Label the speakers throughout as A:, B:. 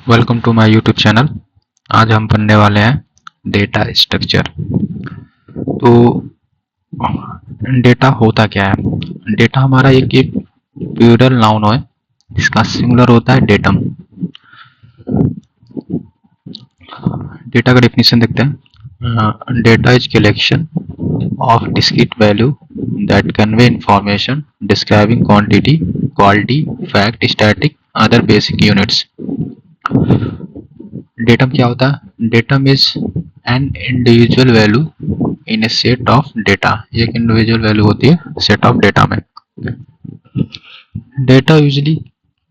A: Welcome to my YouTube channel. आज हम पढ़ने वाले हैं डेटा स्ट्रक्चर। तो डेटा होता क्या है? डेटा हमारा एक प्लूरल नाउन है, इसका सिंगुलर होता है डेटम। डेटा का डेफिनेशन देखते हैं। Data is collection of discrete value that convey information describing quantity, quality, fact, static, other basic units. Datum क्या होता है? Datum is an individual value in a set of data. एक individual value होती है set of data में। Data usually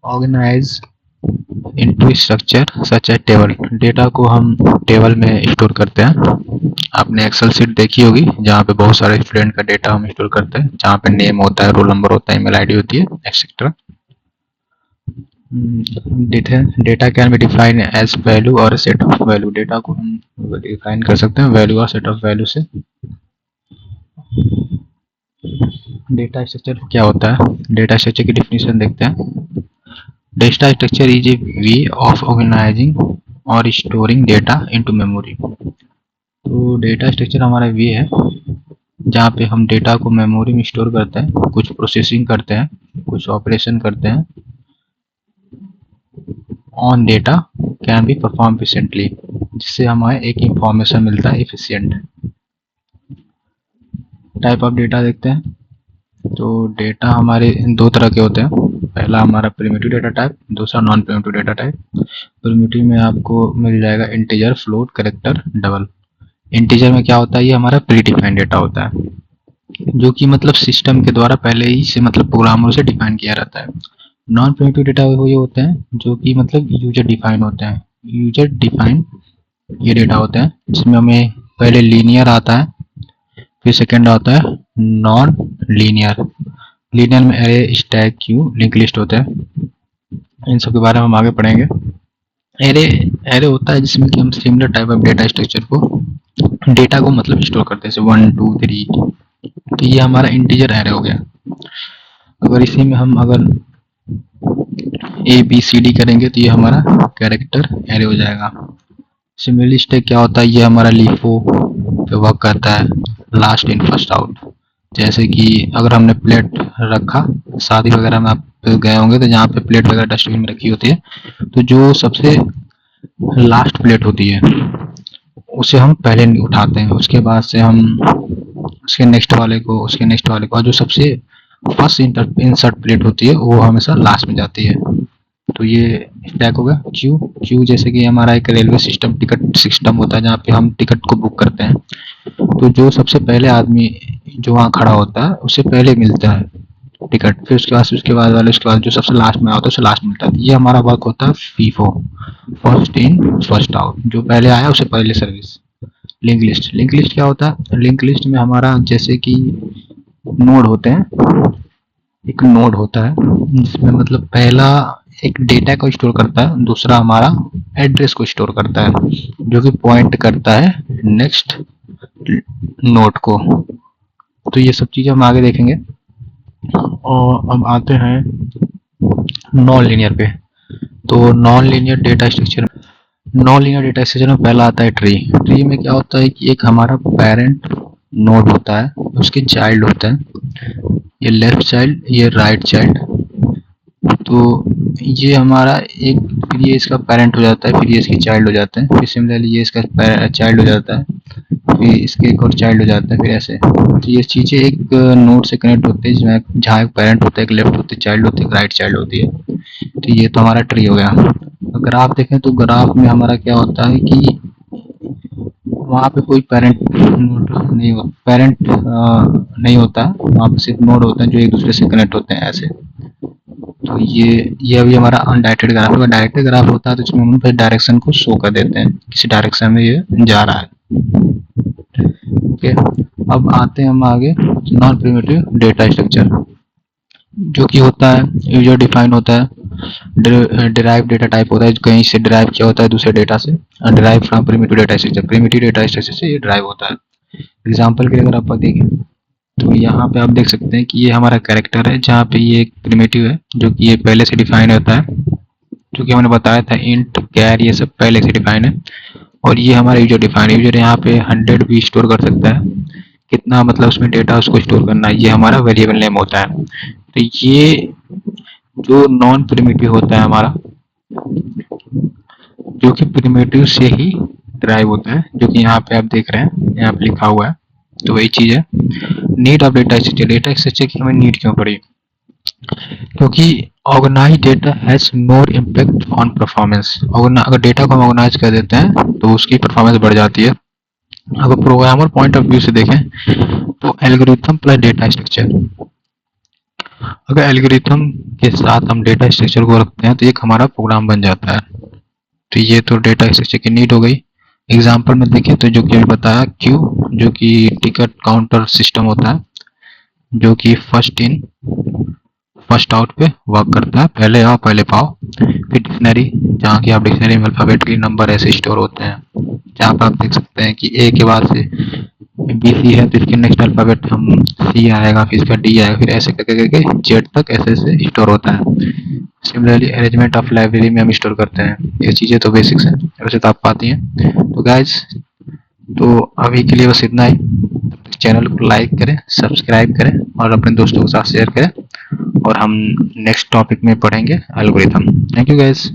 A: organise into structure such a table. Data को हम table में स्टोर करते हैं। आपने एक्सेल शीट देखी होगी जहाँ पे बहुत सारे स्टूडेंट का डेटा हम स्टोर करते हैं, जहाँ पे नेम होता है, रोल नंबर होता है, ईमेल आईडी होती है, etcetera. Data can be define as value और सेट ऑफ वैल्यू। डेटा को हम डिफाइन कर सकते हैं वैल्यू और सेट ऑफ वैल्यू से। डेटा स्ट्रक्चर क्या होता है? डेटा स्ट्रक्चर की डिफिनेशन देखते हैं। Data structure is a way of organizing और स्टोरिंग डेटा इनटू मेमोरी। तो डेटा स्ट्रक्चर हमारा वे है जहाँ पे हम डेटा को मेमोरी में स्टोर करते हैं, कुछ प्रोसेसिंग करते हैं, कुछ ऑपरेशन करते हैं on data can be perform efficiently, जिससे हमें एक इंफॉर्मेशन मिलता है एफिशिएंट। टाइप ऑफ डेटा देखते हैं। तो डेटा हमारे दो तरह के होते हैं। पहला हमारा प्रिमिटिव डेटा टाइप, दूसरा non primitive data type. Primitive में आपको मिल जाएगा integer, float, character, double. Integer में क्या होता है? ये हमारा प्री डिफाइंड डेटा होता है, जो कि मतलब सिस्टम के द्वारा पहले ही से मतलब प्रोग्रामर से डिफाइन किया रहता है। नॉन प्रिमिटिव डेटा वो ये होते हैं जो कि मतलब यूजर डिफाइन होते हैं। यूजर डिफाइन ये डेटा होते हैं जिसमें हमें पहले लीनियर आता है, फिर सेकेंड आता है नॉन लीनियर। लीनियर में array, stack, Q, link list होते हैं। इन सब के बारे में हम आगे पढ़ेंगे। एरे एरे होता है जिसमें कि हम similar type of data structure को, डेटा को मतलब स्टोर करते हैं, जैसे 1 2 3। तो ये हमारा इंटीजर एरे हो गया। अगर इसी में हम अगर ए बी सी डी करेंगे तो ये हमारा कैरेक्टर एरे हो जाएगा। सिमिलरली स्टैक क्या होता है? ये हमारा लीफो पे वर्क करता है, लास्ट इन फर्स्ट आउट। जैसे कि अगर हमने प्लेट रखा, शादी वगैरह में आप गए होंगे तो जहाँ पे प्लेट वगैरह डस्टबिन में रखी होती है, तो जो सबसे लास्ट प्लेट होती है उसे हम पहले उठाते हैं, उसके बाद से हम उसके नेक्स्ट वाले को, उसके नेक्स्ट वाले को, और जो सबसे फर्स्ट इंसर्ट प्लेट होती है वो हमेशा लास्ट में जाती है। तो ये स्टैक हो गया। क्यू क्यू जैसे कि हमारा एक रेलवे सिस्टम, टिकट सिस्टम होता है जहाँ पे हम टिकट को बुक करते हैं। तो जो सबसे पहले आदमी जो वहाँ खड़ा होता है उससे पहले मिलता है टिकट, फिर उसके बाद वाले, उसके बाद जो सबसे लास्ट में आता है उसे लास्ट मिलता है। ये हमारा वर्क होता है FIFO, first in first out. जो पहले आया उसे पहले service. Link list, link list क्या होता है? लिंक लिस्ट में हमारा जैसे कि नोड होते हैं, एक नोड होता है जिसमें मतलब पहला एक डेटा को स्टोर करता है, दूसरा हमारा एड्रेस को स्टोर करता है, जो कि पॉइंट करता है नेक्स्ट नोड को। तो ये सब चीजें हम आगे देखेंगे। और अब आते हैं नॉन लीनियर पे। तो non linear data structure, non linear data structure में पहला आता है ट्री। ट्री में क्या होता है कि एक हमारा पेरेंट नोड होता है, उसके चाइल्ड होते हैं, ये लेफ्ट चाइल्ड, ये राइट चाइल्ड। तो ये हमारा एक, फिर ये इसका पेरेंट हो जाता है, फिर ये इसके चाइल्ड हो जाते हैं, फिर सिमिलरली ये इसका चाइल्ड हो जाता है, फिर इसके एक और चाइल्ड हो जाता है, फिर ऐसे। तो ये चीज़ें एक नोड से कनेक्ट होते हैं जिसमें जहाँ एक पेरेंट होता है, एक लेफ्ट होती है चाइल्ड होती है, एक राइट चाइल्ड होती है। तो ये तो हमारा ट्री हो गया। ग्राफ देखें तो ग्राफ में हमारा क्या होता है कि वहाँ पे कोई पेरेंट नहीं होता, पेरेंट नहीं होता, वहाँ पे सिर्फ नोड होते हैं जो एक दूसरे से कनेक्ट होते हैं ऐसे। तो ये अभी हमारा अनडायरेक्टेड ग्राफ होगा। डायरेक्टेड ग्राफ होता है तो इसमें हम फिर डायरेक्शन को शो कर देते हैं, किसी डायरेक्शन में ये जा रहा है। ओके, अब आते हैं हम आगे नॉन प्रिमिटिव डेटा स्ट्रक्चर, जो कि होता है यूजर डिफाइन होता है, डिराइव डेटा टाइप होता है, कहीं से डिराइव किया होता है दूसरे डेटा से, derive from primitive data structure. Primitive data structure से ये डिराइव होता है। एग्जांपल के लिए अगर आप देखें तो यहाँ पे आप देख सकते हैं कि ये हमारा कैरेक्टर है, जहाँ पे ये एक प्रिमिटिव है जो कि ये पहले से डिफाइन होता है। जो कि हमने बताया था इंट कैर ये सब पहले से डिफाइन है। और ये हमारा यूजर डिफाइन है। यूजर यहाँ पे 100 भी स्टोर कर सकता है, कितना मतलब उसमें डेटा उसको स्टोर करना है, ये हमारा वेरिएबल नेम होता है। तो ये जो नॉन प्रिमिटिव होता है हमारा, जो कि प्रिमिटिव से ही ड्राइव होता है, जो कि यहाँ पे आप देख रहे हैं, यहाँ पे लिखा हुआ है। तो वही चीज है। Need of data structure, data structure की हमें नीड क्यों पड़ी? क्योंकि organize data has more impact on performance. अगर डेटा को हम ऑर्गेनाइज कर देते हैं तो उसकी परफॉर्मेंस बढ़ जाती है। अगर प्रोग्रामर पॉइंट ऑफ व्यू से देखें तो एल्गोरिथम प्लस डेटा स्ट्रक्चर, अगर एल्गोरिथम के साथ हम डेटा स्ट्रक्चर को रखते हैं तो एक हमारा प्रोग्राम बन जाता है। तो ये तो डेटा स्ट्रक्चर की नीड हो गई। एग्जाम्पल में देखें तो जो कि अभी बताया क्यू, जो कि टिकट काउंटर सिस्टम होता है, जो कि फर्स्ट इन फर्स्ट आउट पे वर्क करता है, पहले आओ पहले पाओ। फिर डिक्शनरी, जहाँ की आप डिक्शनरी में अल्फाबेटिकली नंबर ऐसे स्टोर होते हैं, जहाँ पर आप देख सकते हैं कि ए के बाद से बी सी है तो इसके नेक्स्ट अल्फाबेट हम सी आएगा, फिर इसका डी आएगा, फिर ऐसे करके जेड तक ऐसे ऐसे स्टोर होता है। सिमिलरली अरेंजमेंट ऑफ लाइब्रेरी में हम स्टोर करते हैं। ये चीज़ें तो बेसिक्स हैं, वैसे तो आप पाती हैं। तो गाइज, तो अभी के लिए बस इतना ही। चैनल को लाइक करें, सब्सक्राइब करें और अपने दोस्तों के साथ शेयर करें। और हम नेक्स्ट टॉपिक में पढ़ेंगे एल्गोरिथम। Thank you guys.